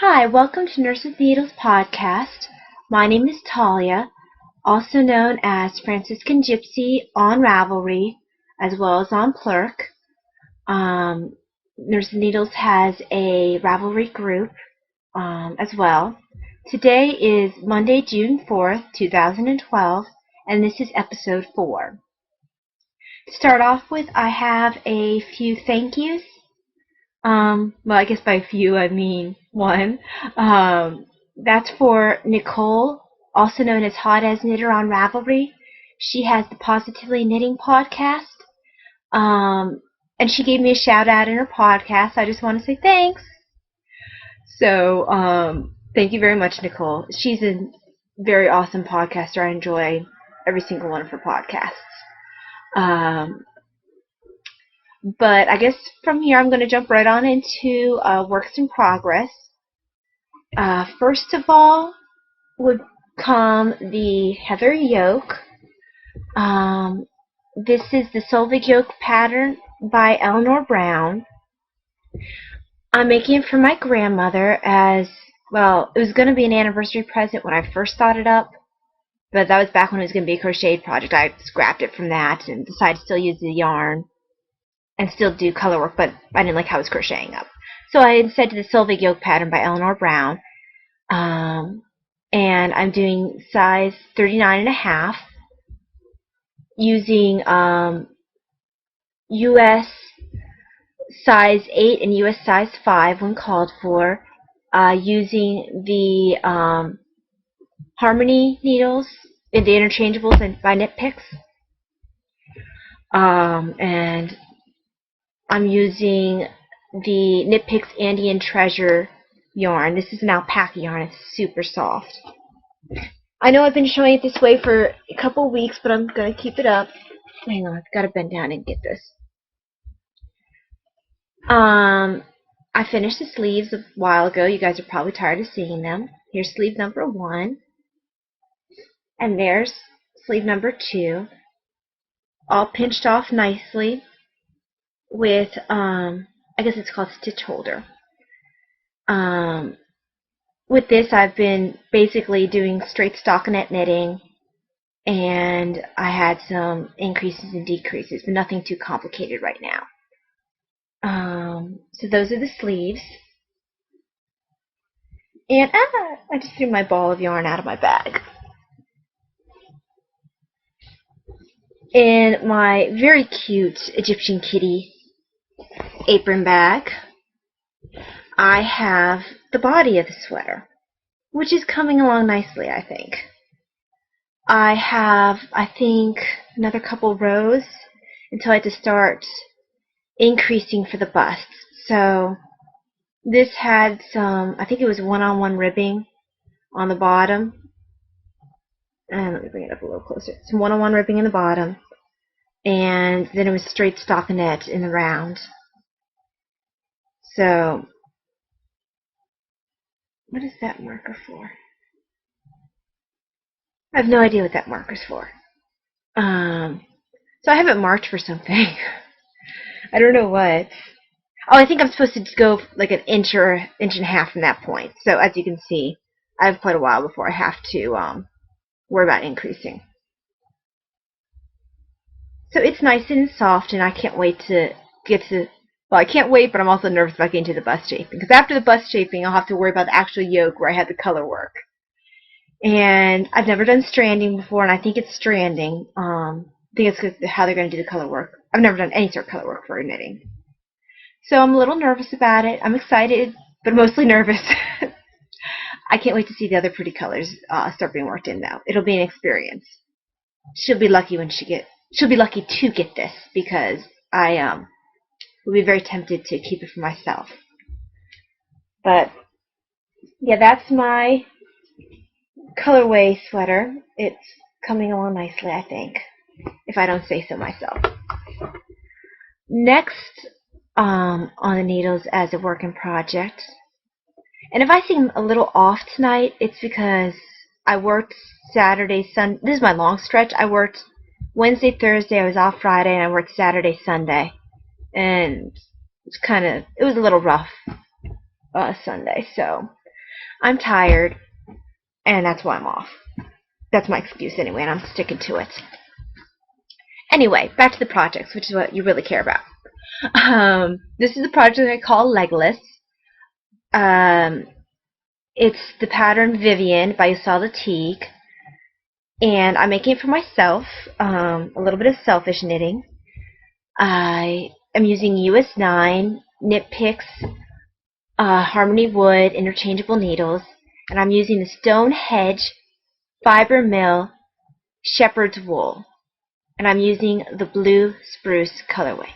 Hi, welcome to Nurse with Needles podcast. My name is Talia, also known as Franciscan Gypsy on Ravelry, as well as on Plurk. Nurse with Needles has a Ravelry group as well. Today is Monday, June 4th, 2012, and this is episode 4. To start off with, I have a few thank yous. Well, I guess by few I mean one. That's for Nicole, also known as Hot as Knitter on Ravelry. She has the Positively Knitting podcast, and she gave me a shout out in her podcast. I just want to say thanks. So, thank you very much, Nicole. She's a very awesome podcaster. I enjoy every single one of her podcasts. But I guess from here I'm going to jump right on into works in progress. First of all would come the Heather Yoke. This is the Solvig Yoke pattern by Eleanor Brown. I'm making it for my grandmother as, well, it was going to be an anniversary present when I first thought it up, but that was back when it was going to be a crocheted project. I scrapped it from that and decided to still use the yarn and still do color work, but I didn't like how it was crocheting up. So I instead did the Solvig Yoke pattern by Eleanor Brown, and I'm doing size 39.5, using US size 8 and US size 5 when called for, using the Harmony needles, the interchangeables, and by Knit Picks, and I'm using the Knit Picks Andean Treasure yarn. This is an alpaca yarn. It's super soft. I know I've been showing it this way for a couple weeks, but I'm going to keep it up. Hang on, I've got to bend down and get this. I finished the sleeves a while ago. You guys are probably tired of seeing them. Here's sleeve number 1. And there's sleeve number 2. All pinched off nicely with, I guess it's called stitch holder. With this, I've been basically doing straight stockinette knitting, and I had some increases and decreases, but nothing too complicated right now. So those are the sleeves. And I just threw my ball of yarn out of my bag. In my very cute Egyptian kitty apron bag, I have the body of the sweater, which is coming along nicely, I think. I have, I think, another couple rows until I have to start increasing for the busts. So this had some, I think it was one-on-one ribbing on the bottom. And let me bring it up a little closer. Some one-on-one ribbing in the bottom. And then it was straight stockinette in the round. So what is that marker for? I have no idea what that marker's for. So I have it marked for something. I don't know what. Oh, I think I'm supposed to go like an inch or inch and a half from that point. So as you can see, I have quite a while before I have to worry about increasing. So it's nice and soft, and I can't wait to get to, well, I can't wait, but I'm also nervous about getting to the bust shaping, because after the bust shaping, I'll have to worry about the actual yoke where I had the color work. And I've never done stranding before, and I think it's stranding. I think it's how they're going to do the color work. I've never done any sort of color work for knitting. So I'm a little nervous about it. I'm excited, but mostly nervous. I can't wait to see the other pretty colors start being worked in, though. It'll be an experience. She'll be lucky to get this, because I will be very tempted to keep it for myself. But yeah, that's my colorway sweater. It's coming along nicely, I think, if I don't say so myself. Next on the needles as a work in project, and if I seem a little off tonight, it's because I worked Saturday, Sunday. This is my long stretch. I worked Wednesday, Thursday, I was off Friday, and I worked Saturday, Sunday. And it was a little rough Sunday, so I'm tired, and that's why I'm off. That's my excuse anyway, and I'm sticking to it. Anyway, back to the projects, which is what you really care about. This is a project I call Legolas. Um, it's the pattern Vivian by Solvig Yoke, and I'm making it for myself. A little bit of selfish knitting. I am using US 9 Knit Picks Harmony Wood interchangeable needles, and I'm using the Stone Hedge Fiber Mill Shepherd's Wool, and I'm using the Blue Spruce colorway.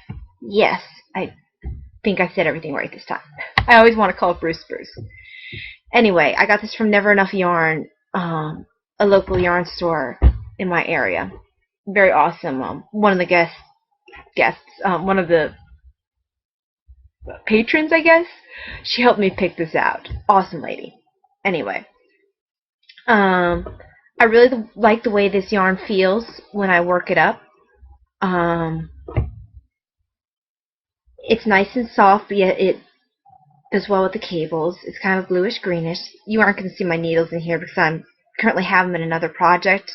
Yes, I think I said everything right this time. I always want to call it Blue Spruce. Anyway, I got this from Never Enough Yarn, a local yarn store in my area. Very awesome. One of the guests, one of the patrons, I guess, she helped me pick this out. Awesome lady. Anyway, I really like the way this yarn feels when I work it up. It's nice and soft, but yet it does well with the cables. It's kind of bluish greenish. You aren't going to see my needles in here because I'm currently have them in another project,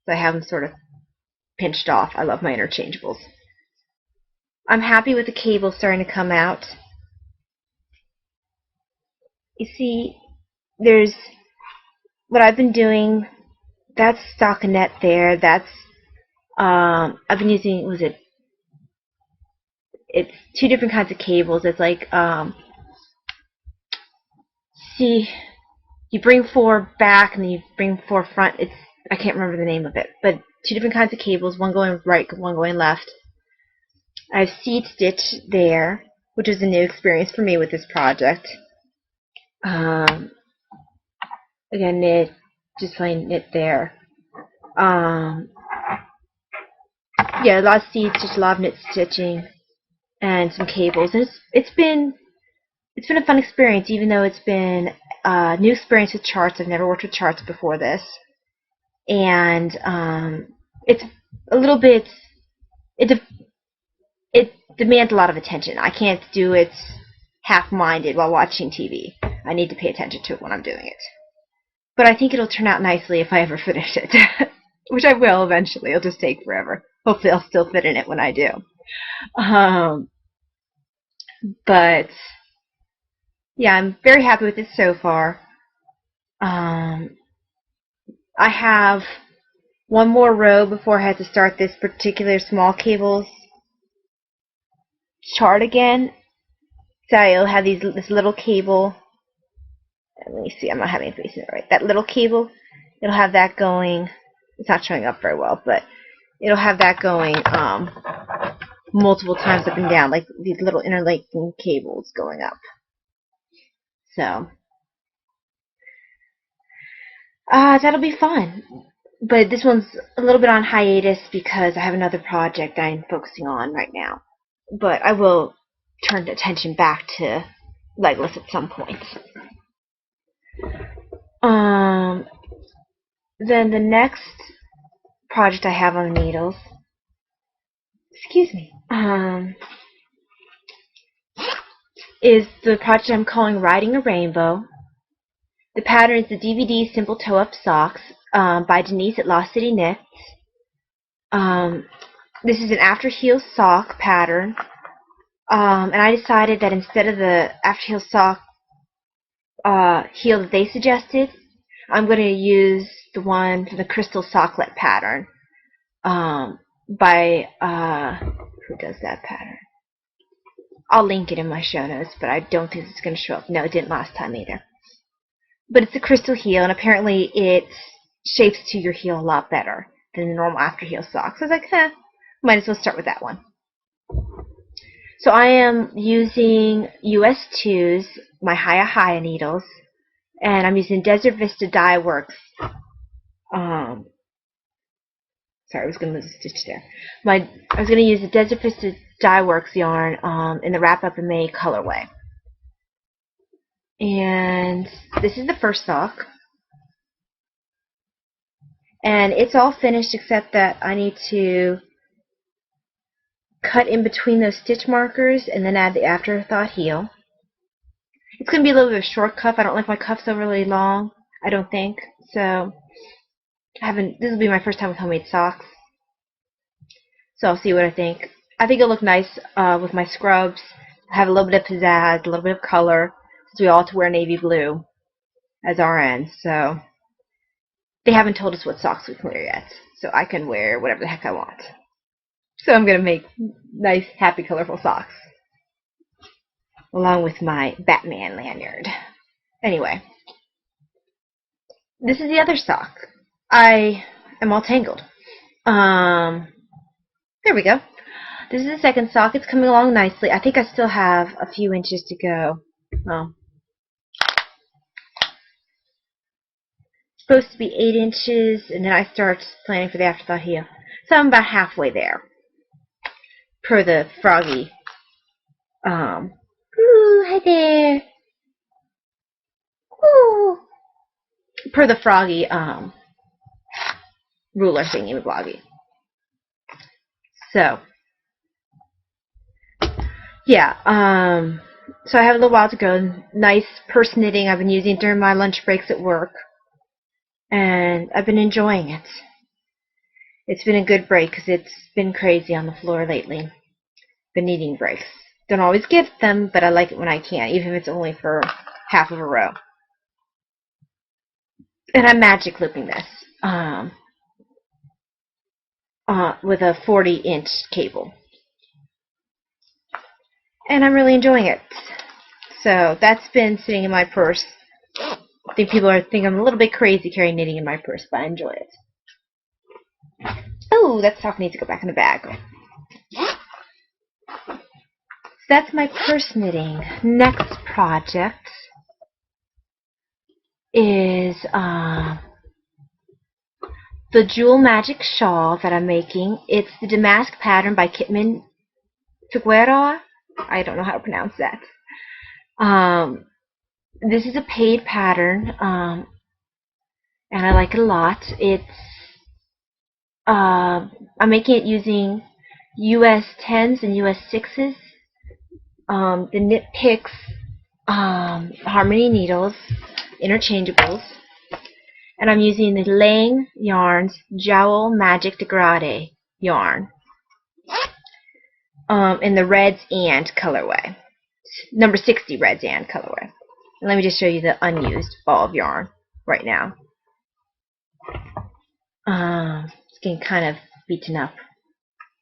so I have them sort of pinched off. I love my interchangeables. I'm happy with the cable starting to come out. You see, there's what I've been doing. That's stockinette there. That's I've been using. It's two different kinds of cables. It's like see, you bring four back and then you bring four front. I can't remember the name of it, but two different kinds of cables. One going right, one going left. I have seed stitch there, which is a new experience for me with this project. Again, knit, just plain knit there. Yeah, a lot of seed stitch, a lot of knit stitching, and some cables. And it's been a fun experience, even though it's been a new experience with charts. I've never worked with charts before this, and it's a little bit. It demands a lot of attention. I can't do it half-minded while watching TV. I need to pay attention to it when I'm doing it. But I think it'll turn out nicely if I ever finish it, which I will eventually. It'll just take forever. Hopefully I'll still fit in it when I do. But yeah, I'm very happy with it so far. I have one more row before I have to start this particular small cables chart again. So I'll have this little cable. Let me see, I'm not having it facing it right. That little cable, it'll have that going. It's not showing up very well, but it'll have that going multiple times up and down, like these little interlacing cables going up. So that'll be fun. But this one's a little bit on hiatus because I have another project I'm focusing on right now. But I will turn attention back to Legolas at some point. Then the next project I have on the needles, excuse me, is the project I'm calling Riding a Rainbow. The pattern is the DVD Simple Toe Up Socks by Denise at Lost City Knits. This is an after heel sock pattern, and I decided that instead of the after heel sock heel that they suggested, I'm going to use the one for the Crystal Socklet pattern by who does that pattern? I'll link it in my show notes, but I don't think it's going to show up. No, it didn't last time either. But it's a crystal heel, and apparently it shapes to your heel a lot better than the normal after heel socks. So I was like, might as well start with that one. So I am using US 2s, my Haya needles, and I'm using Desert Vista Dye Works. Sorry, I was going to lose a stitch there. I was going to use the Desert Vista Dye Works yarn in the Wrap Up in May colorway. And this is the first sock. And it's all finished except that I need to cut in between those stitch markers and then add the afterthought heel. It's going to be a little bit of a short cuff. I don't like my cuffs so really long, I don't think. So, this will be my first time with homemade socks. So I'll see what I think. I think it'll look nice with my scrubs. Have a little bit of pizzazz, a little bit of color, since we all have to wear navy blue as RNs. So they haven't told us what socks we can wear yet. So I can wear whatever the heck I want. So I'm going to make nice, happy, colorful socks. Along with my Batman lanyard. Anyway. This is the other sock. I am all tangled. There we go. This is the second sock. It's coming along nicely. I think I still have a few inches to go. Well, it's supposed to be 8 inches, and then I start planning for the afterthought heel. So I'm about halfway there. Per the froggy. Ooh, hi there. Ooh. Per the froggy, ruler thingy bloggy. So, yeah, so I have a little while to go. Nice purse knitting I've been using during my lunch breaks at work. And I've been enjoying it. It's been a good break because it's been crazy on the floor lately. Been needing breaks. Don't always get them, but I like it when I can, even if it's only for half of a row. And I'm magic looping this with a 40-inch cable. And I'm really enjoying it. So that's been sitting in my purse. I think people think I'm a little bit crazy carrying knitting in my purse, but I enjoy it. Oh, that sock needs to go back in the bag. So that's my purse knitting. Next project is the Jewel Magic Shawl that I'm making. It's the Damask pattern by Kitman Figueroa. I don't know how to pronounce that. This is a paid pattern, and I like it a lot. It's I'm making it using US 10s and US 6s. The Knit Picks Harmony needles, interchangeables, and I'm using the Lang Yarns Jowl Magic Degradé yarn in the Reds and colorway, number 60 Reds and colorway. And let me just show you the unused ball of yarn right now. It's getting kind of beaten up.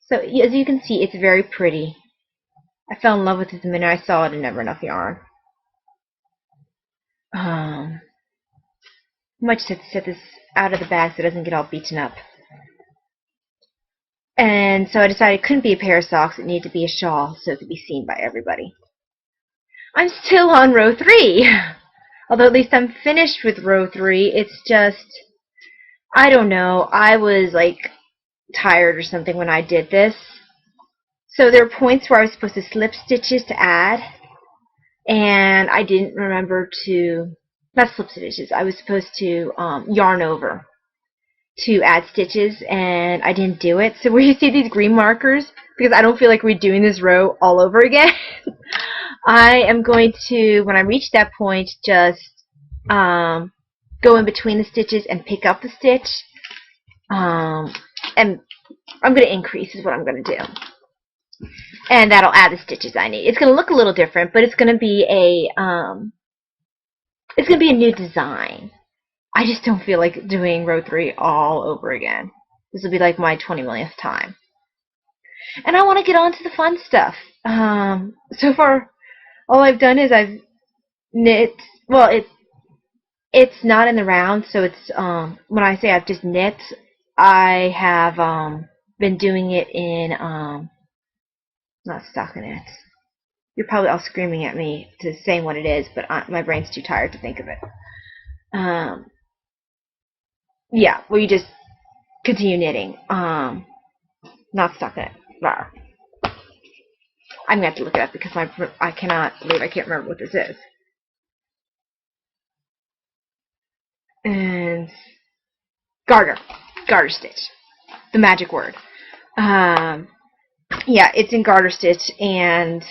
So as you can see, it's very pretty. I fell in love with it the minute I saw it and never enough yarn. I might just have to set this out of the bag so it doesn't get all beaten up. And so I decided it couldn't be a pair of socks, it needed to be a shawl so it could be seen by everybody. I'm still on row 3. Although at least I'm finished with row 3. It's just, I don't know, I was like tired or something when I did this. So there were points where I was supposed to slip stitches to add, and I didn't remember to, not slip stitches, I was supposed to yarn over to add stitches, and I didn't do it. So where you see these green markers, because I don't feel like redoing this row all over again, I am going to, when I reach that point, just go in between the stitches and pick up the stitch, and I'm going to increase is what I'm going to do. And that'll add the stitches I need. It's going to look a little different, but it's going to be a new design. I just don't feel like doing row 3 all over again. This will be like my 20 millionth time. And I want to get on to the fun stuff. So far, all I've done is I've knit. Well, it's not in the round, so it's when I say I've just knit, I have been doing it in not stockinette. You're probably all screaming at me to saying what it is, but my brain's too tired to think of it. Yeah, where you just continue knitting. Not stockinette. Rawr. I'm gonna have to look it up because I cannot believe I can't remember what this is. And garter stitch, the magic word. Yeah, it's in garter stitch, and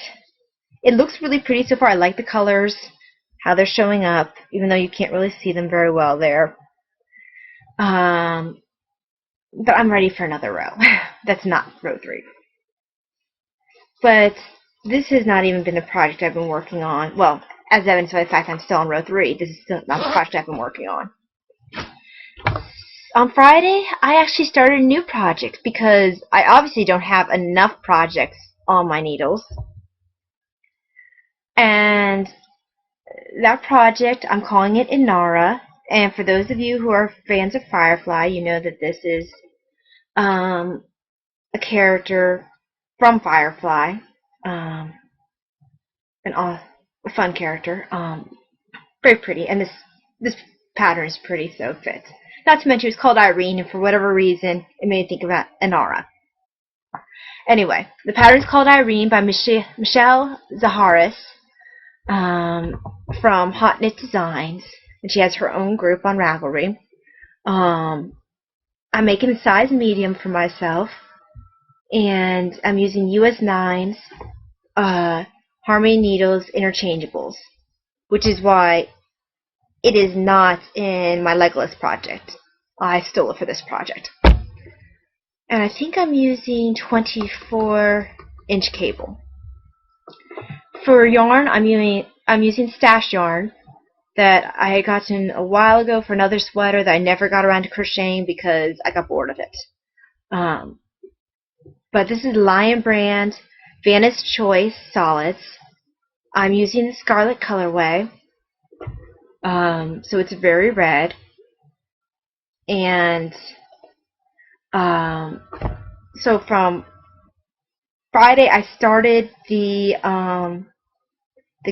it looks really pretty so far. I like the colors. how they're showing up, even though you can't really see them very well there. But I'm ready for another row. That's not row 3. But this has not even been the project I've been working on. Well, as evidenced by the fact I'm still on row 3, this is still not the project I've been working on. On Friday, I actually started a new project because I obviously don't have enough projects on my needles. And that project, I'm calling it Inara. And for those of you who are fans of Firefly, you know that this is a character from Firefly. A fun character. Very pretty. And this pattern is pretty, so it fits. Not to mention, it's called Irene, and for whatever reason, it made me think about Inara. Anyway, the pattern is called Irene by Michelle Zaharis from Hot Knit Designs, and she has her own group on Ravelry. I'm making a size medium for myself, and I'm using US 9s, Harmony Needles interchangeables, which is why it is not in my Legolas project. I stole it for this project. And I think I'm using 24-inch cable. For yarn, I'm using stash yarn that I had gotten a while ago for another sweater that I never got around to crocheting because I got bored of it. But this is Lion Brand Vanna's Choice Solids. I'm using the Scarlet colorway. So it's very red. And so from Friday I started the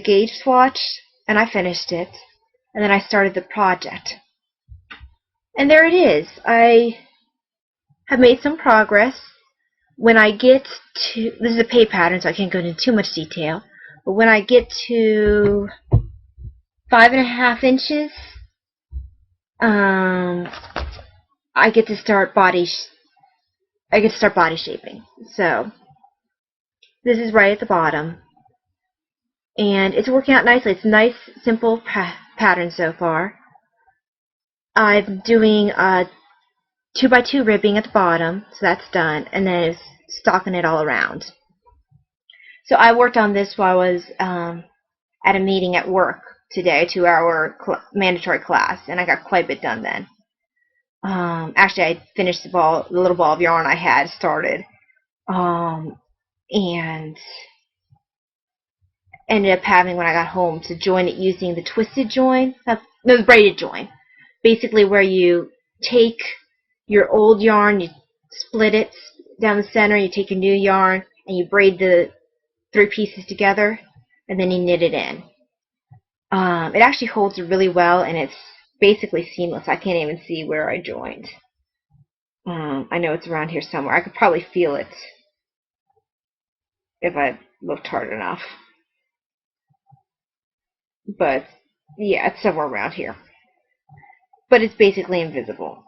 gauge swatch and I finished it, and then I started the project, and there it is. I have made some progress. When I get to, this is a pay pattern, so I can't go into too much detail, but when I get to 5.5 inches, I get to start body shaping. So this is right at the bottom, and it's working out nicely. It's a nice, simple pattern so far. I'm doing a 2x2 ribbing at the bottom, so that's done, and then it's stocking it all around. So I worked on this while I was at a meeting at work today, a 2-hour mandatory class, and I got quite a bit done then. Actually, I finished the little ball of yarn I had started, and ended up having, when I got home, to join it using the twisted join, no, the braided join. Basically, where you take your old yarn, you split it down the center, you take your new yarn, and you braid the 3 pieces together, and then you knit it in. It actually holds really well, and it's basically seamless. I can't even see where I joined. I know it's around here somewhere. I could probably feel it if I looked hard enough. But yeah, it's somewhere around here. But it's basically invisible.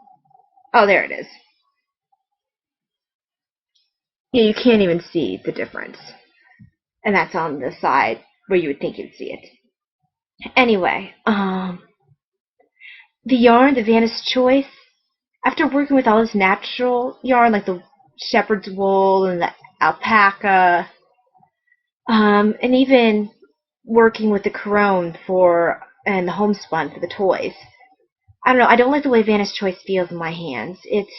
Oh, there it is. Yeah, you can't even see the difference. And that's on the side where you would think you'd see it. Anyway, the yarn, the Vanna's Choice, after working with all this natural yarn, like the shepherd's wool and the alpaca, and even working with the Caron and the homespun for the toys, I don't know, I don't like the way Vanna's Choice feels in my hands. It's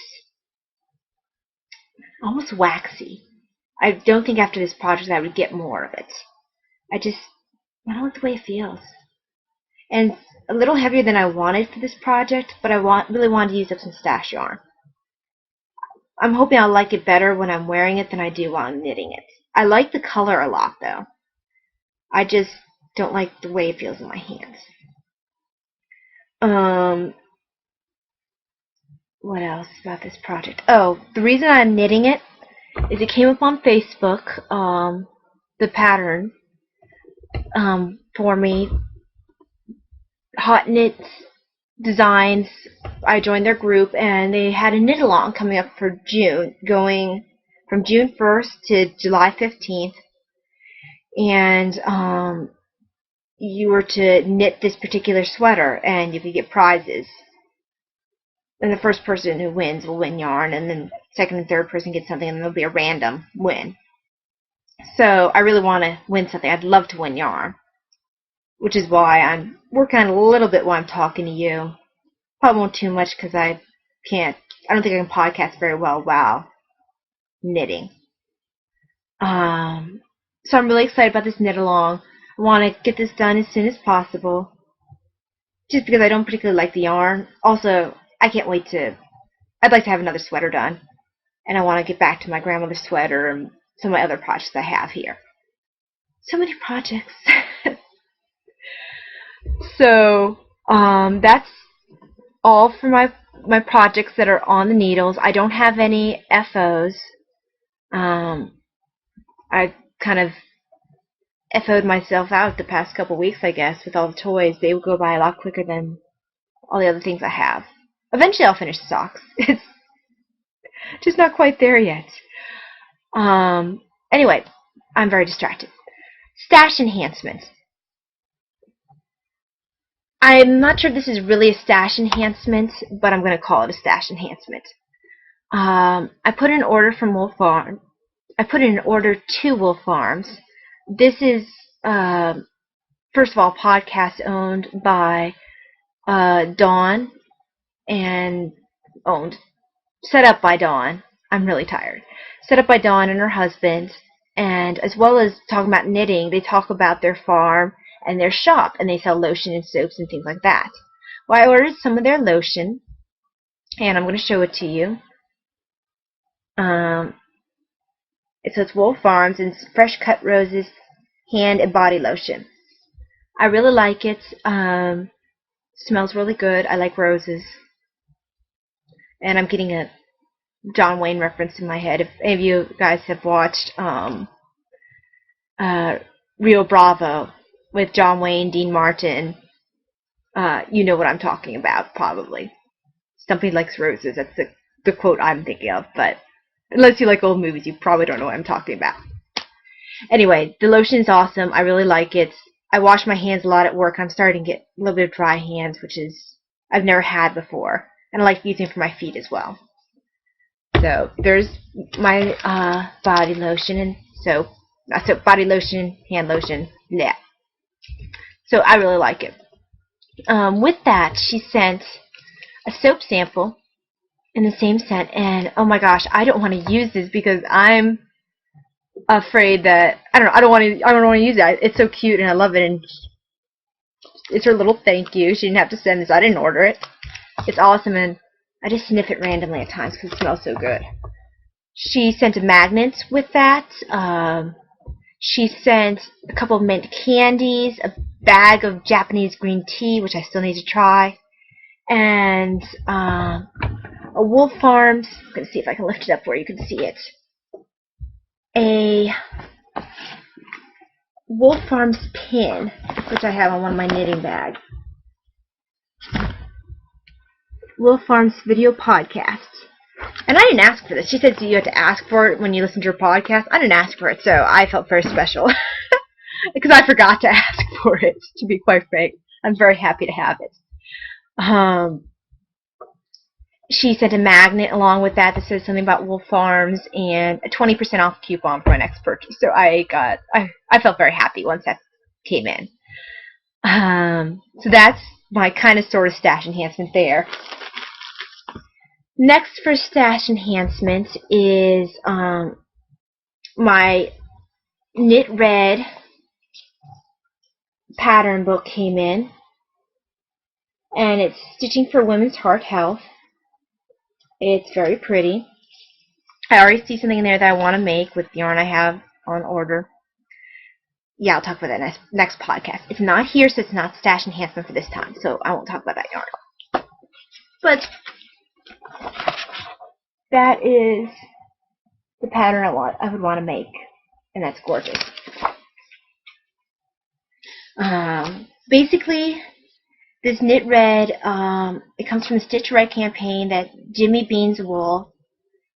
almost waxy. I don't think after this project I would get more of it. I don't like the way it feels. And it's a little heavier than I wanted for this project, but I really wanted to use up some stash yarn. I'm hoping I'll like it better when I'm wearing it than I do while I'm knitting it. I like the color a lot, though. I just don't like the way it feels in my hands. What else about this project? Oh, the reason I'm knitting it is it came up on Facebook, the pattern, for me. Hot Knit Designs, I joined their group, and they had a knit along coming up for June, going from June 1st to July 15th. And you were to knit this particular sweater, and you could get prizes. And the first person who wins will win yarn, and then second and third person gets something, and there'll be a random win. So I really want to win something. I'd love to win yarn, which is why I'm working on it a little bit while I'm talking to you. Probably won't too much because I don't think I can podcast very well while knitting. So I'm really excited about this knit along. I want to get this done as soon as possible, just because I don't particularly like the yarn. Also, I'd like to have another sweater done, and I want to get back to my grandmother's sweater and some of my other projects I have here. So many projects. So, that's all for my projects that are on the needles. I don't have any FOs. I've kind of FO'd myself out the past couple weeks, I guess, with all the toys. They will go by a lot quicker than all the other things I have. Eventually I'll finish the socks. It's just not quite there yet. Anyway, I'm very distracted. Stash enhancement. I'm not sure if this is really a stash enhancement, but I'm going to call it a stash enhancement. I put in an order from Wolf Farm. I put in an order to Wolf Farms. This is, first of all, a podcast owned by Dawn and set up by Dawn. I'm really tired. Set up by Dawn and her husband, and as well as talking about knitting, they talk about their farm and their shop, and they sell lotion and soaps and things like that. Well, I ordered some of their lotion, and I'm going to show it to you. It says Wolf Farms and Fresh Cut Roses hand and body lotion. I really like it. Smells really good. I like roses. And I'm getting a John Wayne reference in my head. If any of you guys have watched Rio Bravo with John Wayne, Dean Martin, you know what I'm talking about, probably. Somebody likes roses. That's the quote I'm thinking of, but unless you like old movies, you probably don't know what I'm talking about. Anyway, the lotion is awesome. I really like it. I wash my hands a lot at work, and I'm starting to get a little bit of dry hands, which is I've never had before. And I like using it for my feet as well. So there's my body lotion and soap. Not soap, body lotion, hand lotion, yeah. So I really like it. With that, she sent a soap sample in the same scent, and oh my gosh, I don't want to use this because I'm afraid that I don't want to use it. It's so cute and I love it, and it's her little thank you. She didn't have to send this. I didn't order it. It's awesome, and I just sniff it randomly at times because it smells so good. She sent a magnet with that. She sent a couple of mint candies, a bag of Japanese green tea, which I still need to try, and a Wolf Farms. I'm going to see if I can lift it up where you can see it. A Wolf Farms pin, which I have on one of my knitting bags. Wolf Farms video podcast. And I didn't ask for this. She said you have to ask for it when you listen to her podcast. I didn't ask for it, so I felt very special. Because I forgot to ask for it, to be quite frank. I'm very happy to have it. She sent a magnet along with that says something about Wolf Farms and a 20% off coupon for my next purchase. So I felt very happy once that came in. So that's my kind of sort of stash enhancement there. Next for stash enhancement is my Knit Red pattern book came in, and it's Stitching for Women's Heart Health. It's very pretty. I already see something in there that I want to make with yarn I have on order. Yeah, I'll talk about that next podcast. It's not here, so it's not stash enhancement for this time, so I won't talk about that yarn. But that is the pattern I would want to make, and that's gorgeous. Basically, this Knit Red, it comes from the Stitch Red campaign that Jimmy Beans Wool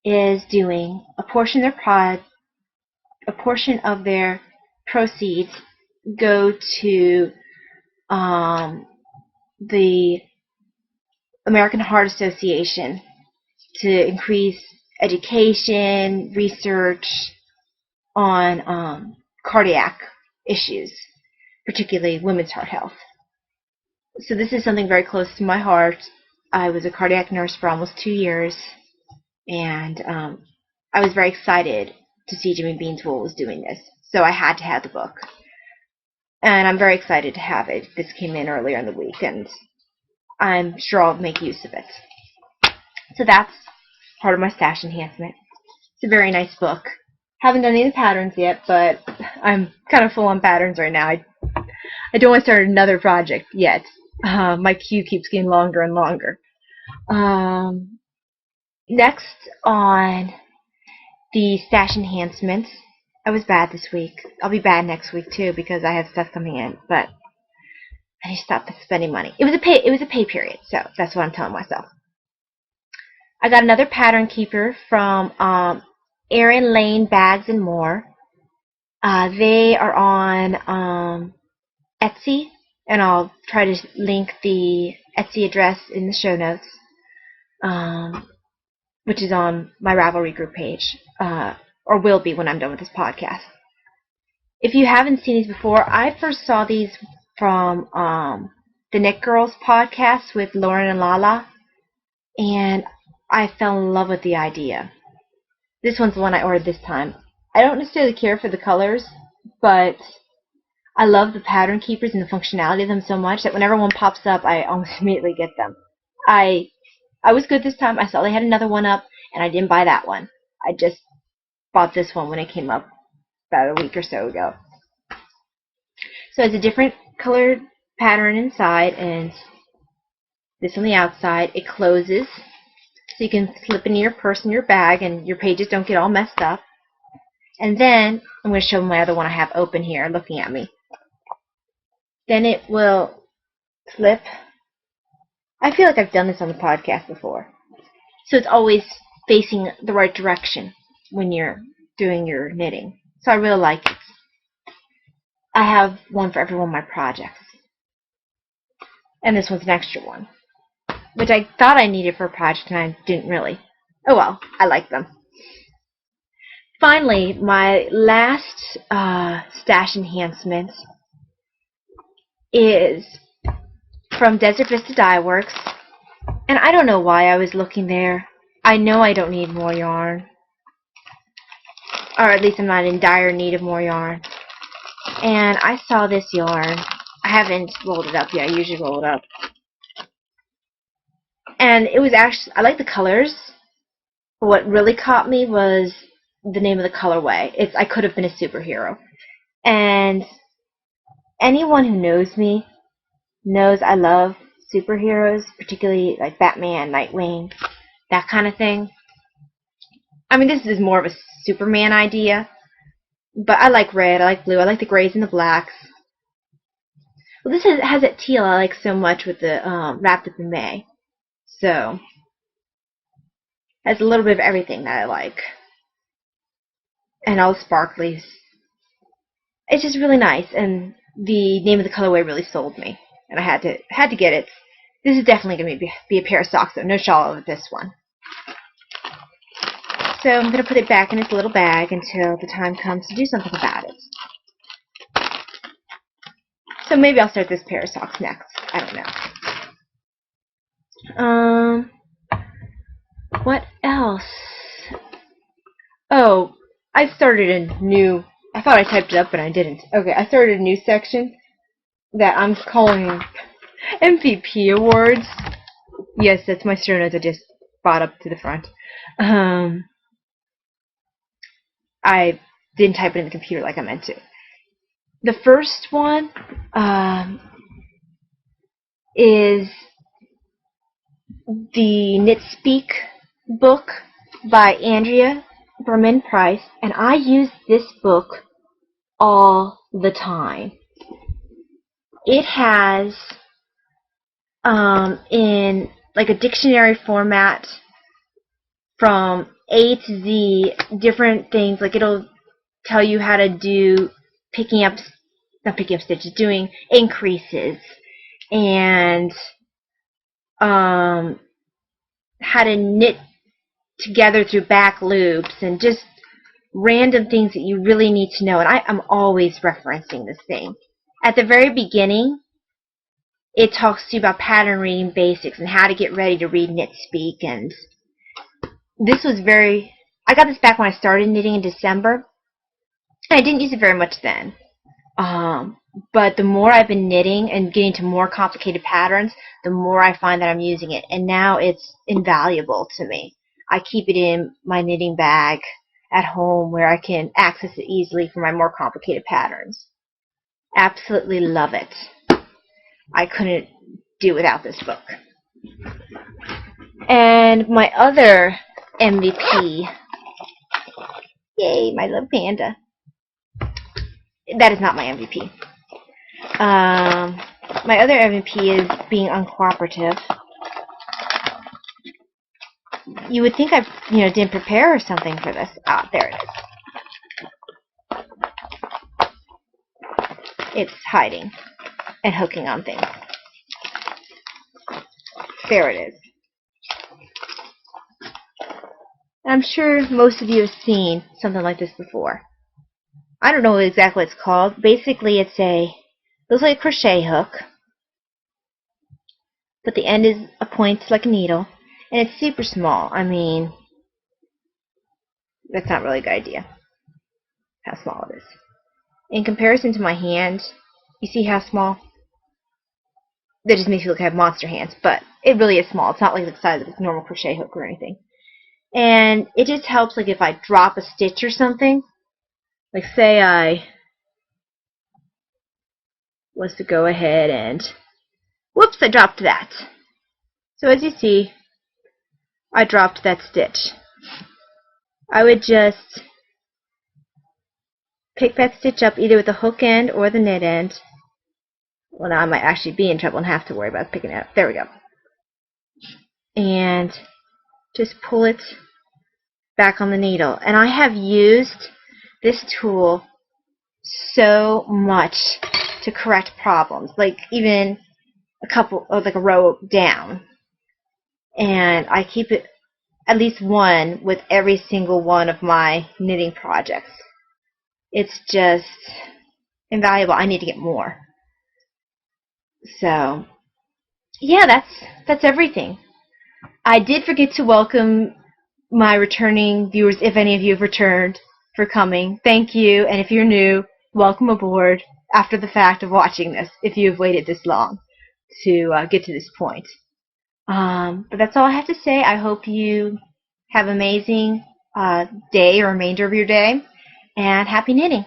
is doing. A portion of their proceeds go to the American Heart Association to increase education, research on cardiac issues, particularly women's heart health. So this is something very close to my heart. I was a cardiac nurse for almost 2 years, and I was very excited to see Jimmy Bean's Wool was doing this. So I had to have the book. And I'm very excited to have it. This came in earlier in the week, and I'm sure I'll make use of it. So that's part of my stash enhancement. It's a very nice book. Haven't done any of the patterns yet, but I'm kind of full on patterns right now. I don't want to start another project yet. My queue keeps getting longer and longer. Next on the stash enhancements, I was bad this week. I'll be bad next week too because I have stuff coming in, but I need to stop spending money. It was a pay period, so that's what I'm telling myself. I got another pattern keeper from Erin Lane Bags and More. They are on Etsy, and I'll try to link the Etsy address in the show notes, which is on my Ravelry group page, or will be when I'm done with this podcast. If you haven't seen these before, I first saw these from the Knit Girls podcast with Lauren and Lala, and I fell in love with the idea. This one's the one I ordered this time. I don't necessarily care for the colors, but I love the pattern keepers and the functionality of them so much that whenever one pops up, I almost immediately get them. I was good this time. I saw they had another one up, and I didn't buy that one. I just bought this one when it came up about a week or so ago. So it's a different colored pattern inside, and this on the outside. It closes, so you can slip into your purse and your bag, and your pages don't get all messed up. And then, I'm going to show my other one I have open here, looking at me. Then it will flip. I feel like I've done this on the podcast before. So it's always facing the right direction when you're doing your knitting. So I really like it. I have one for every one of my projects. And this one's an extra one, which I thought I needed for a project, and I didn't really. Oh well, I like them. Finally, my last stash enhancement is from Desert Vista Dye Works, and I don't know why I was looking there. I know I don't need more yarn, or at least I'm not in dire need of more yarn. And I saw this yarn. I haven't rolled it up yet. I usually roll it up. And it was actually, I like the colors. What really caught me was the name of the colorway. I could have been a superhero. And anyone who knows me knows I love superheroes, particularly like Batman, Nightwing, that kind of thing. I mean, this is more of a Superman idea, but I like red, I like blue, I like the grays and the blacks. Well, this has that teal I like so much with the wrapped up in May. So, has a little bit of everything that I like. And all the sparklies. It's just really nice, and the name of the colorway really sold me, and I had to get it. This is definitely going to be a pair of socks, though. No shawl with this one. So I'm going to put it back in its little bag until the time comes to do something about it. So maybe I'll start this pair of socks next. I don't know. What else? Oh, I started a new... I thought I typed it up, but I didn't. Okay, I started a new section that I'm calling MVP Awards. Yes, that's my show notes I just brought up to the front. I didn't type it in the computer like I meant to. The first one is the Knit Speak book by Andrea Berman Price, and I use this book all the time. It has in like a dictionary format from A to Z different things. Like it'll tell you how to do not picking up stitches, doing increases, and how to knit together through back loops, and just random things that you really need to know. And I'm always referencing this thing. At the very beginning, it talks to you about pattern reading basics and how to get ready to read knit speak. And this was I got this back when I started knitting in December. I didn't use it very much then. But the more I've been knitting and getting to more complicated patterns, the more I find that I'm using it. And now it's invaluable to me. I keep it in my knitting bag at home where I can access it easily for my more complicated patterns. Absolutely love it. I couldn't do without this book. And my other MVP, yay, my little panda. That is not my MVP. My other MVP is being uncooperative. You would think I, didn't prepare or something for this. Ah, there it is. It's hiding and hooking on things. There it is. I'm sure most of you have seen something like this before. I don't know exactly what it's called. Basically, looks like a crochet hook, but the end is a point like a needle, and it's super small. I mean, that's not really a good idea, how small it is. In comparison to my hand, you see how small? That just makes me look like I have monster hands, but it really is small. It's not like the size of a normal crochet hook or anything. And it just helps, like, if I drop a stitch or something. Like, say I was to go ahead and, whoops, I dropped that. So as you see, I dropped that stitch. I would just pick that stitch up either with the hook end or the knit end. Well, now I might actually be in trouble and have to worry about picking it up. There we go. And just pull it back on the needle. And I have used this tool so much to correct problems, like even like a row down. And I keep it at least one with every single one of my knitting projects. It's just invaluable. I need to get more. So, yeah, that's everything. I did forget to welcome my returning viewers, if any of you have returned, for coming. Thank you, and if you're new, welcome aboard after the fact of watching this, if you've waited this long to get to this point. But that's all I have to say. I hope you have an amazing day or remainder of your day, and happy knitting.